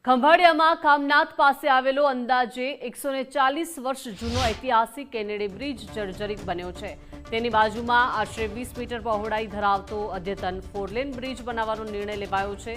ખંભાળિયામાં કામનાથ પાસે આવેલો અંદાજે 140 વર્ષ જૂનો ઐતિહાસિક કેનેડી બ્રિજ જર્જરિત બન્યો છે। તેની બાજુમાં આશરે 20 મીટર પહોળાઈ ધરાવતો અદ્યતન 4 લેન બ્રિજ બનાવવાનો નિર્ણય લેવાયો છે,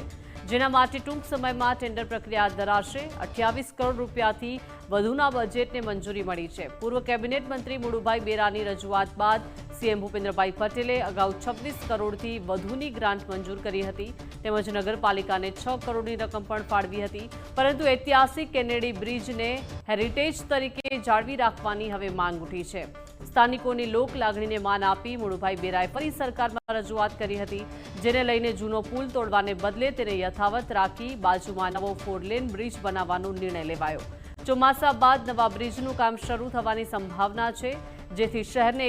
જેના માટે ટૂંક સમયમાં ટેન્ડર પ્રક્રિયા ધરાશે। 28 કરોડ રૂપિયાથી વધુના બજેટને મંજૂરી મળી છે। પૂર્વ કેબિનેટ મંત્રી મુળુભાઈ બેરાની રજૂઆત બાદ સીએમ ભૂપેન્દ્રભાઈ પટેલે અગાઉ 26 કરોડથી વધુની ગ્રાન્ટ મંજૂર કરી હતી, તેમજ નગરપાલિકાને 6 કરોડની રકમ પણ ફાળવી હતી। પરંતુ ઐતિહાસિક કેનેડી બ્રિજને હેરિટેજ તરીકે જાળવી રાખવાની હવે માંગ ઉઠી છે। સ્થાનિકોની લોક લાગણીને માન આપી મુળુભાઈ બેરાએ ફરી સરકારમાં રજૂઆત કરી હતી, જેને લઈને જૂનો પુલ તોડવાને બદલે તેને યથાવત રાખી બાજુમાં નવો 4 લેન બ્રિજ બનાવવાનો નિર્ણય લેવાયો। ચોમાસા બાદ નવા બ્રિજનું કામ શરૂ થવાની સંભાવના છે, જેથી શહેરને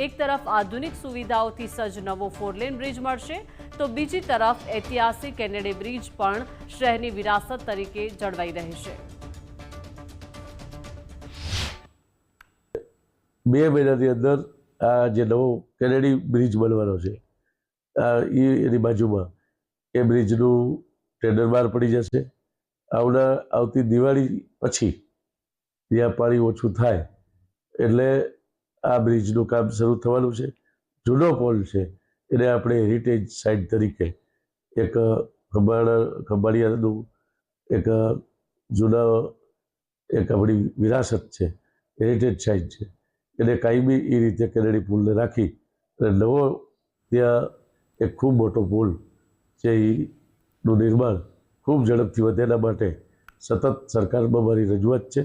એક તરફ આધુનિક સુવિધાઓથી સજ્જ નવો 4 લેન બ્રિજ મળશે, તો બીજી તરફ ઐતિહાસિક કેનેડી બ્રિજ પણ શહેરની વિરાસત તરીકે જળવાઈ રહેશે। 2 મહિનાની અંદર આ જે નવો કેનેડી બ્રિજ બનવાનો છે, એની બાજુમાં એ બ્રિજનું ટેન્ડર બહાર પડી જશે। આવતી દિવાળી પછી ત્યાં પાણી ઓછું થાય એટલે આ બ્રિજનું કામ શરૂ થવાનું છે। જૂનો પોલ છે એને આપણે હેરિટેજ સાઇટ તરીકે એક ખંભાળિયાનું એક જૂના એક આપણી વિરાસત છે, હેરિટેજ સાઇટ છે, એને કાયમી એ રીતે કેનેડી પુલને રાખી અને નવો ત્યાં એક ખૂબ મોટો પુલ છે એનું નિર્માણ ખૂબ ઝડપથી વધે, એના માટે સતત સરકારમાં મારી રજૂઆત છે।